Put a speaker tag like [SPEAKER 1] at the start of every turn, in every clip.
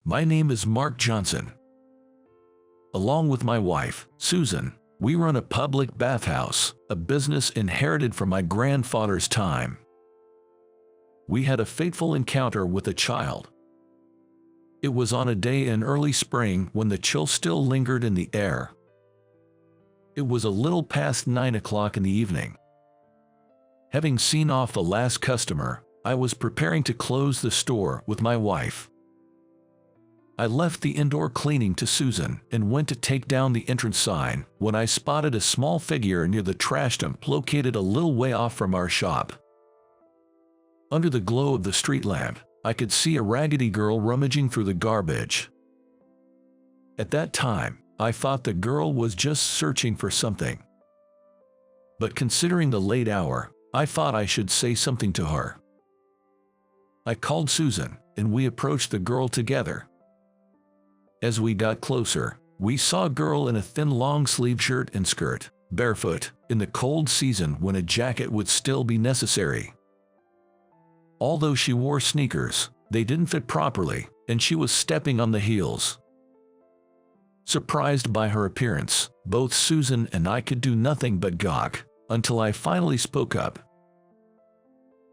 [SPEAKER 1] My name is Mark Johnson. Along with my wife, Susan, we run a public bathhouse, a business inherited from my grandfather's time. We had a fateful encounter with a child. It was on a day in early spring when the chill still lingered in the air. It was a little past 9 o'clock in the evening. Having seen off the last customer, I was preparing to close the store with my wife. I left the indoor cleaning to Susan and went to take down the entrance sign when I spotted a small figure near the trash dump located a little way off from our shop. Under the glow of the street lamp, I could see a raggedy girl rummaging through the garbage. At that time, I thought the girl was just searching for something. But considering the late hour, I thought I should say something to her. I called Susan, and we approached the girl together. As we got closer, we saw a girl in a thin long-sleeve shirt and skirt, barefoot, in the cold season when a jacket would still be necessary. Although she wore sneakers, they didn't fit properly, and she was stepping on the heels. Surprised by her appearance, both Susan and I could do nothing but gawk, until I finally spoke up.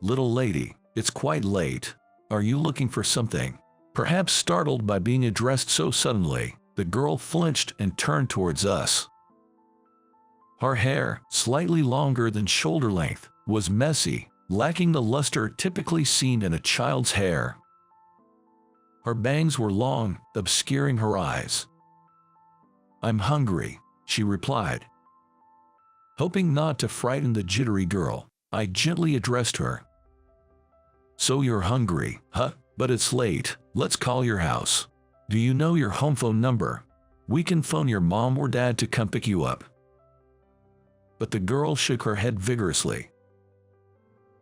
[SPEAKER 1] "Little lady, it's quite late. Are you looking for something?" Perhaps startled by being addressed so suddenly, the girl flinched and turned towards us. Her hair, slightly longer than shoulder length, was messy, lacking the luster typically seen in a child's hair. Her bangs were long, obscuring her eyes. "I'm hungry," she replied. Hoping not to frighten the jittery girl, I gently addressed her. "So you're hungry, huh? But it's late. Let's call your house. Do you know your home phone number? We can phone your mom or dad to come pick you up." But the girl shook her head vigorously.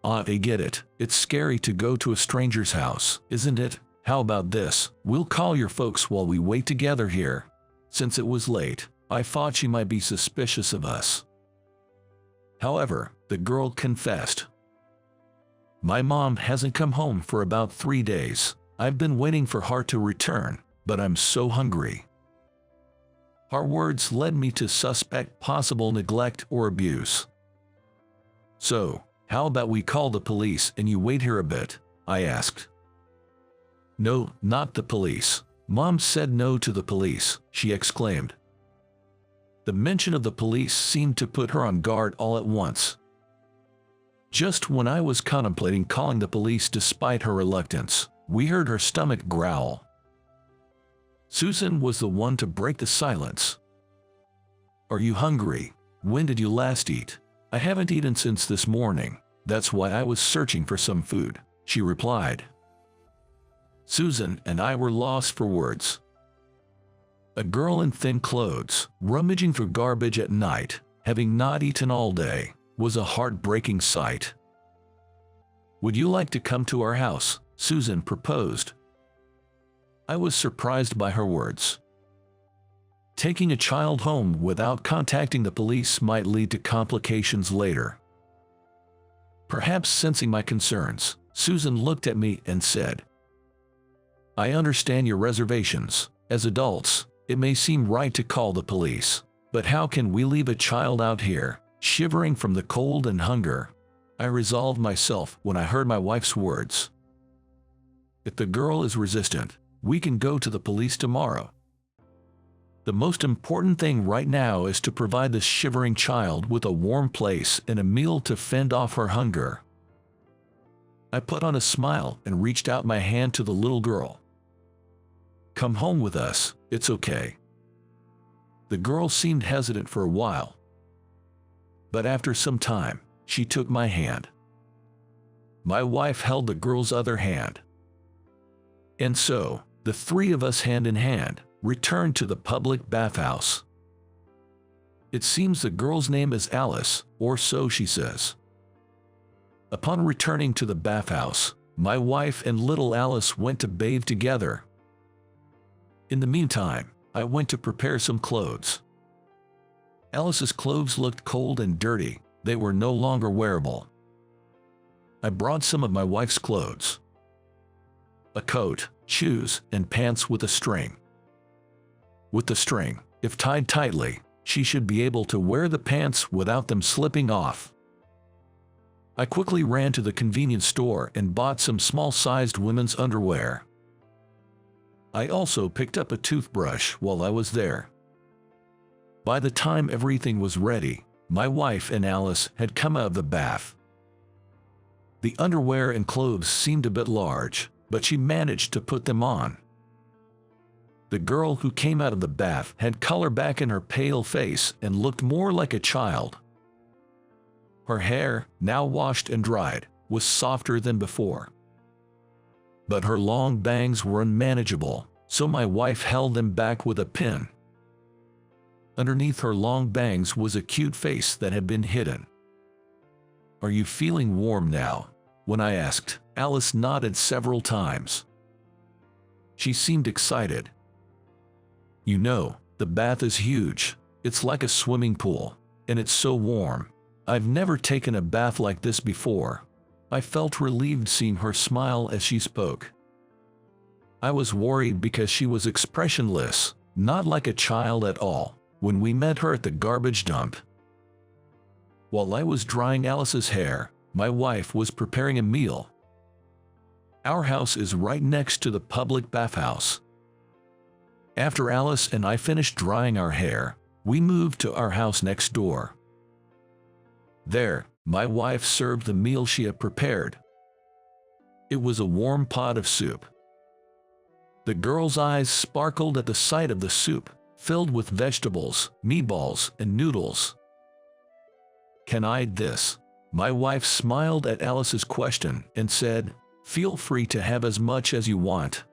[SPEAKER 1] "I get it. It's scary to go to a stranger's house, isn't it? How about this? We'll call your folks while we wait together here." Since it was late, I thought she might be suspicious of us. However, the girl confessed. "My mom hasn't come home for about 3 days. I've been waiting for her to return, but I'm so hungry." Her words led me to suspect possible neglect or abuse. "So, how about we call the police and you wait here a bit?" I asked. "No, not the police. Mom said no to the police," she exclaimed. The mention of the police seemed to put her on guard all at once. Just when I was contemplating calling the police despite her reluctance, we heard her stomach growl. Susan was the one to break the silence. "Are you hungry? When did you last eat?" "I haven't eaten since this morning. That's why I was searching for some food," she replied. Susan and I were lost for words. A girl in thin clothes, rummaging through garbage at night, having not eaten all day, was a heartbreaking sight. "Would you like to come to our house?" Susan proposed. I was surprised by her words. Taking a child home without contacting the police might lead to complications later. Perhaps sensing my concerns, Susan looked at me and said, "I understand your reservations. As adults, it may seem right to call the police, but how can we leave a child out here, shivering from the cold and hunger?" I resolved myself when I heard my wife's words. "If the girl is resistant, we can go to the police tomorrow. The most important thing right now is to provide this shivering child with a warm place and a meal to fend off her hunger." I put on a smile and reached out my hand to the little girl. "Come home with us, it's okay." The girl seemed hesitant for a while. But after some time, she took my hand. My wife held the girl's other hand. And so, the three of us hand in hand, returned to the public bathhouse. It seems the girl's name is Alice, or so she says. Upon returning to the bathhouse, my wife and little Alice went to bathe together. In the meantime, I went to prepare some clothes. Alice's clothes looked cold and dirty. They were no longer wearable. I brought some of my wife's clothes. A a coat, shoes, and pants with a string. With the string, if tied tightly, she should be able to wear the pants without them slipping off. I quickly ran to the convenience store and bought some small-sized women's underwear. I also picked up a toothbrush while I was there. By the time everything was ready, my wife and Alice had come out of the bath. The underwear and clothes seemed a bit large, but she managed to put them on. The girl who came out of the bath had color back in her pale face and looked more like a child. Her hair, now washed and dried, was softer than before. But her long bangs were unmanageable, so my wife held them back with a pin. Underneath her long bangs was a cute face that had been hidden. "Are you feeling warm now?" When I asked, Alice nodded several times. She seemed excited. "You know, the bath is huge. It's like a swimming pool, and it's so warm. I've never taken a bath like this before." I felt relieved seeing her smile as she spoke. I was worried because she was expressionless, not like a child at all, when we met her at the garbage dump. While I was drying Alice's hair, my wife was preparing a meal. Our house is right next to the public bathhouse. After Alice and I finished drying our hair, we moved to our house next door. There, my wife served the meal she had prepared. It was a warm pot of soup. The girl's eyes sparkled at the sight of the soup, filled with vegetables, meatballs, and noodles. "Can I eat this?" My wife smiled at Alice's question and said, "Feel free to have as much as you want."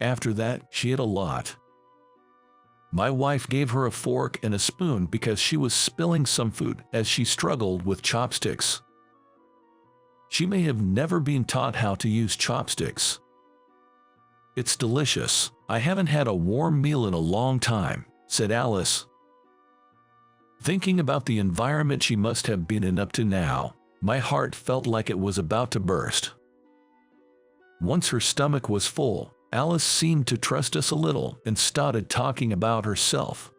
[SPEAKER 1] After that, she ate a lot. My wife gave her a fork and a spoon because she was spilling some food as she struggled with chopsticks. She may have never been taught how to use chopsticks. "It's delicious. I haven't had a warm meal in a long time," said Alice. Thinking about the environment she must have been in up to now, my heart felt like it was about to burst. Once her stomach was full, Alice seemed to trust us a little and started talking about herself.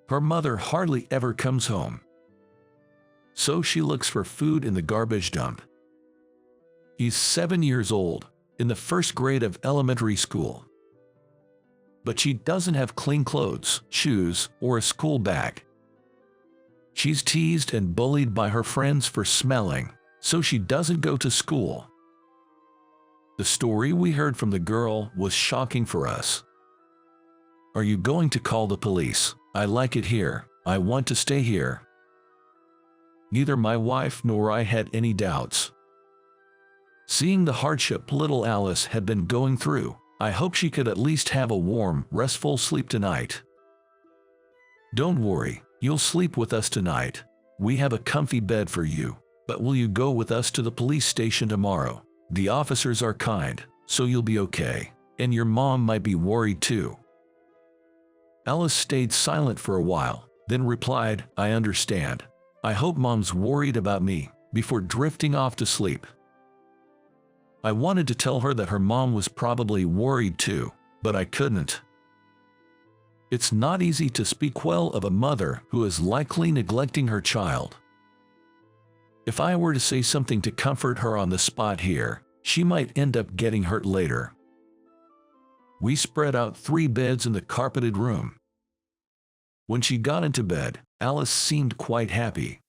[SPEAKER 1] Her mother hardly ever comes home, so she looks for food in the garbage dump. He's 7 years old, in the first grade of elementary school. But she doesn't have clean clothes, shoes, or a school bag. She's teased and bullied by her friends for smelling, so she doesn't go to school. The story we heard from the girl was shocking for us. "Are you going to call the police? I like it here. I want to stay here." Neither my wife nor I had any doubts. Seeing the hardship little Alice had been going through, I hope she could at least have a warm, restful sleep tonight. "Don't worry, you'll sleep with us tonight. We have a comfy bed for you, but will you go with us to the police station tomorrow? The officers are kind, so you'll be okay, and your mom might be worried too." Alice stayed silent for a while, then replied, "I understand. I hope Mom's worried about me," before drifting off to sleep. I wanted to tell her that her mom was probably worried too, but I couldn't. It's not easy to speak well of a mother who is likely neglecting her child. If I were to say something to comfort her on the spot here, she might end up getting hurt later. We spread out 3 beds in the carpeted room. When she got into bed, Alice seemed quite happy.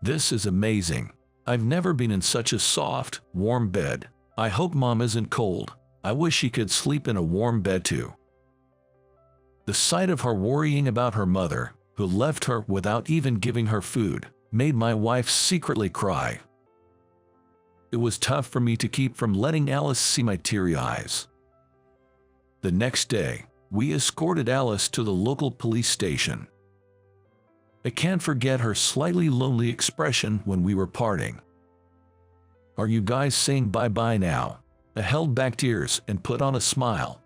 [SPEAKER 1] "This is amazing. I've never been in such a soft, warm bed. I hope Mom isn't cold. I wish she could sleep in a warm bed too." The sight of her worrying about her mother, who left her without even giving her food, made my wife secretly cry. It was tough for me to keep from letting Alice see my teary eyes. The next day, we escorted Alice to the local police station. I can't forget her slightly lonely expression when we were parting. "Are you guys saying bye-bye now?" I held back tears and put on a smile.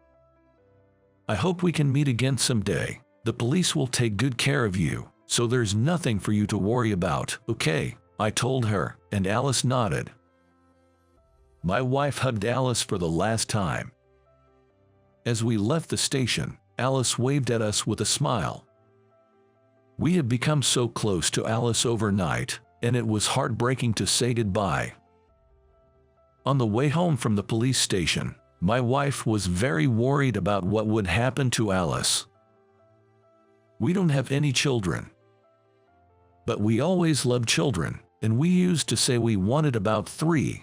[SPEAKER 1] "I hope we can meet again someday. The police will take good care of you, so there's nothing for you to worry about, okay?" I told her, and Alice nodded. My wife hugged Alice for the last time. As we left the station, Alice waved at us with a smile. We had become so close to Alice overnight, and it was heartbreaking to say goodbye. On the way home from the police station, my wife was very worried about what would happen to Alice. We don't have any children. But we always loved children, and we used to say we wanted about 3.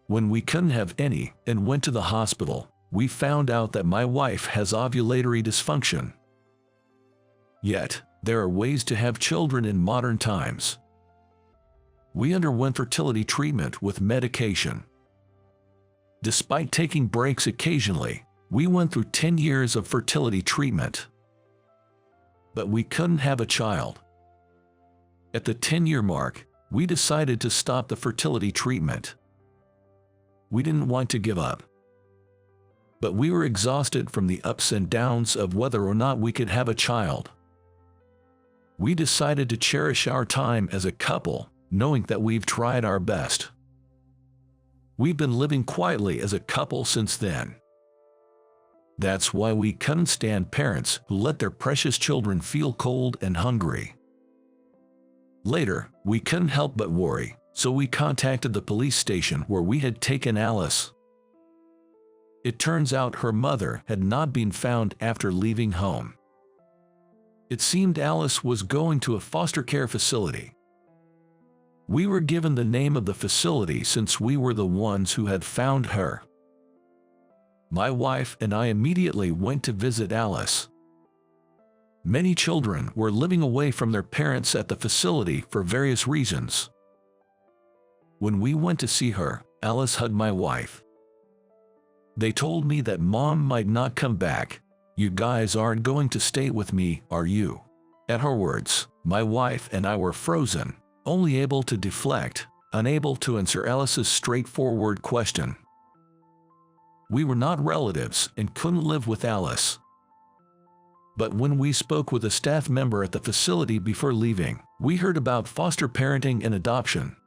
[SPEAKER 1] When we couldn't have any and went to the hospital, we found out that my wife has ovulatory dysfunction. Yet, there are ways to have children in modern times. We underwent fertility treatment with medication. Despite taking breaks occasionally, we went through 10 years of fertility treatment. But we couldn't have a child. At the 10-year mark, we decided to stop the fertility treatment. We didn't want to give up. But we were exhausted from the ups and downs of whether or not we could have a child. We decided to cherish our time as a couple, knowing that we've tried our best. We've been living quietly as a couple since then. That's why we couldn't stand parents who let their precious children feel cold and hungry. Later, we couldn't help but worry, so we contacted the police station where we had taken Alice. It turns out her mother had not been found after leaving home. It seemed Alice was going to a foster care facility. We were given the name of the facility since we were the ones who had found her. My wife and I immediately went to visit Alice. Many children were living away from their parents at the facility for various reasons. When we went to see her, Alice hugged my wife. They told me that Mom might not come back. "You guys aren't going to stay with me, are you?" At her words, my wife and I were frozen, only able to deflect, unable to answer Alice's straightforward question. We were not relatives and couldn't live with Alice. But when we spoke with a staff member at the facility before leaving, we heard about foster parenting and adoption.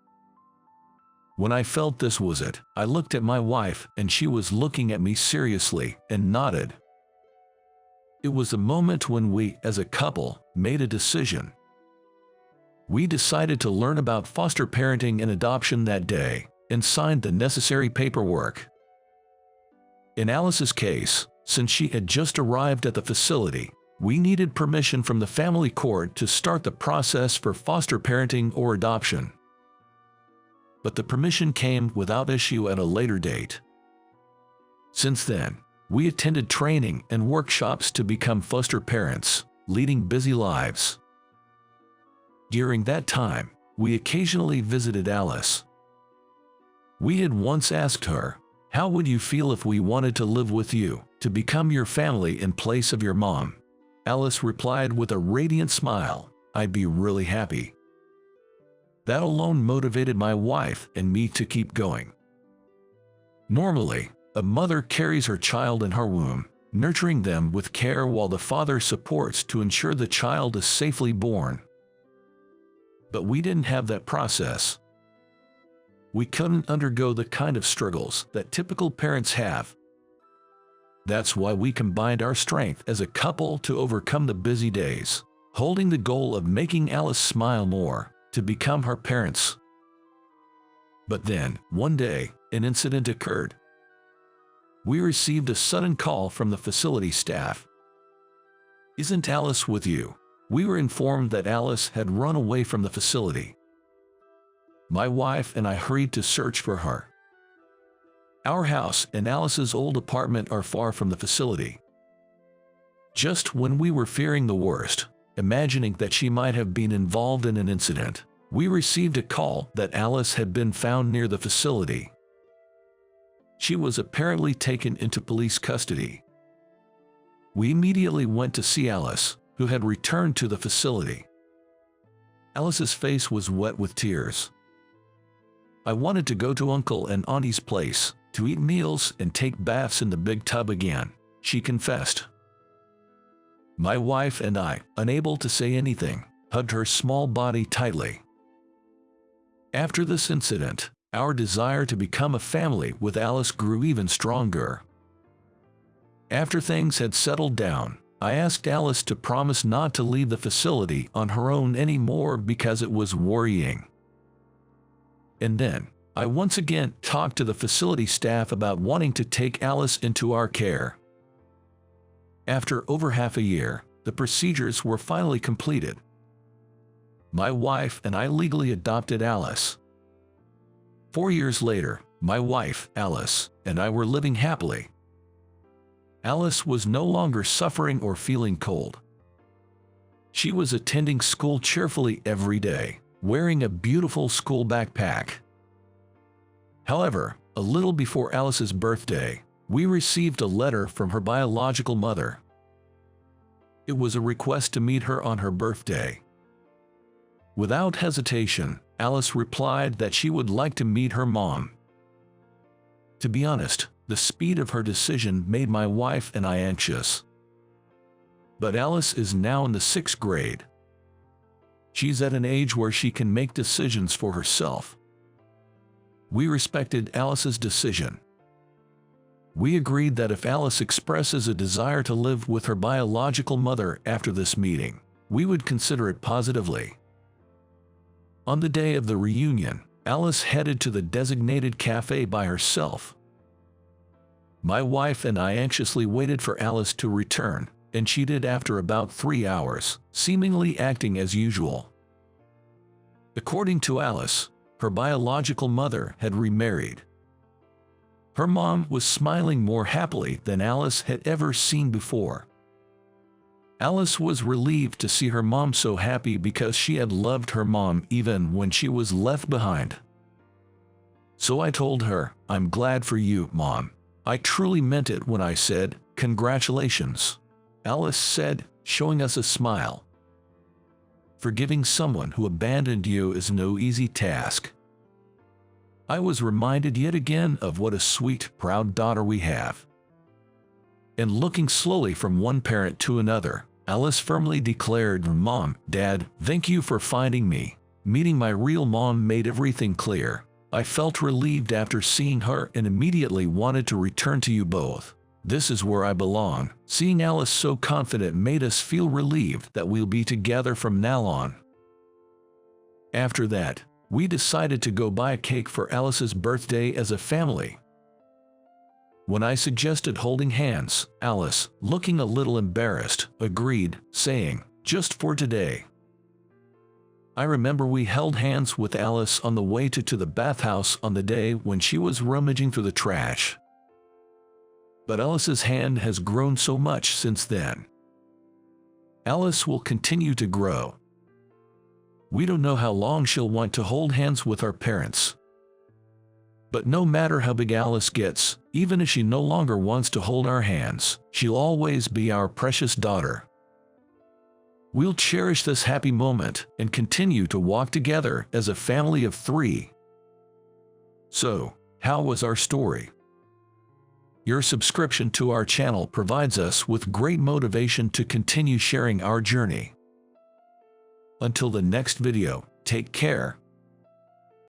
[SPEAKER 1] When I felt this was it, I looked at my wife and she was looking at me seriously and nodded. It was the moment when we, as a couple, made a decision. We decided to learn about foster parenting and adoption that day and signed the necessary paperwork. In Alice's case, since she had just arrived at the facility, we needed permission from the family court to start the process for foster parenting or adoption. But the permission came without issue at a later date. Since then, we attended training and workshops to become foster parents, leading busy lives. During that time, we occasionally visited Alice. We had once asked her, "How would you feel if we wanted to live with you, to become your family in place of your mom?" Alice replied with a radiant smile, "I'd be really happy." That alone motivated my wife and me to keep going. Normally, a mother carries her child in her womb, nurturing them with care while the father supports to ensure the child is safely born. But we didn't have that process. We couldn't undergo the kind of struggles that typical parents have. That's why we combined our strength as a couple to overcome the busy days, holding the goal of making Alice smile more, to become her parents. But then, one day, an incident occurred. We received a sudden call from the facility staff. "Isn't Alice with you?" We were informed that Alice had run away from the facility. My wife and I hurried to search for her. Our house and Alice's old apartment are far from the facility. Just when we were fearing the worst, imagining that she might have been involved in an incident, we received a call that Alice had been found near the facility. She was apparently taken into police custody. We immediately went to see Alice, who had returned to the facility. Alice's face was wet with tears. "I wanted to go to Uncle and Auntie's place, to eat meals and take baths in the big tub again," she confessed. My wife and I, unable to say anything, hugged her small body tightly. After this incident, Our desire to become a family with Alice grew even stronger. After things had settled down, I asked Alice to promise not to leave the facility on her own anymore because it was worrying. And then, I once again talked to the facility staff about wanting to take Alice into our care. After over half a year, the procedures were finally completed. My wife and I legally adopted Alice. 4 years later, my wife, Alice, and I were living happily. Alice was no longer suffering or feeling cold. She was attending school cheerfully every day, wearing a beautiful school backpack. However, a little before Alice's birthday, we received a letter from her biological mother. It was a request to meet her on her birthday. Without hesitation, Alice replied that she would like to meet her mom. To be honest, the speed of her decision made my wife and I anxious. But Alice is now in the 6th grade. She's at an age where she can make decisions for herself. We respected Alice's decision. We agreed that if Alice expresses a desire to live with her biological mother after this meeting, we would consider it positively. On the day of the reunion, Alice headed to the designated cafe by herself. My wife and I anxiously waited for Alice to return, and she did after about 3 hours, seemingly acting as usual. According to Alice, her biological mother had remarried. Her mom was smiling more happily than Alice had ever seen before. Alice was relieved to see her mom so happy because she had loved her mom even when she was left behind. So I told her, "I'm glad for you, Mom. I truly meant it when I said, 'Congratulations,'" Alice said, showing us a smile. Forgiving someone who abandoned you is no easy task. I was reminded yet again of what a sweet, proud daughter we have. And looking slowly from one parent to another, Alice firmly declared, "Mom, Dad, thank you for finding me. Meeting my real mom made everything clear. I felt relieved after seeing her and immediately wanted to return to you both. This is where I belong." Seeing Alice so confident made us feel relieved that we'll be together from now on. After that, we decided to go buy a cake for Alice's birthday as a family. When I suggested holding hands, Alice, looking a little embarrassed, agreed, saying, "Just for today." I remember we held hands with Alice on the way to the bathhouse on the day when she was rummaging through the trash. But Alice's hand has grown so much since then. Alice will continue to grow. We don't know how long she'll want to hold hands with our parents. But no matter how big Alice gets, even if she no longer wants to hold our hands, she'll always be our precious daughter. We'll cherish this happy moment and continue to walk together as a family of 3. So, how was our story? Your subscription to our channel provides us with great motivation to continue sharing our journey. Until the next video, take care.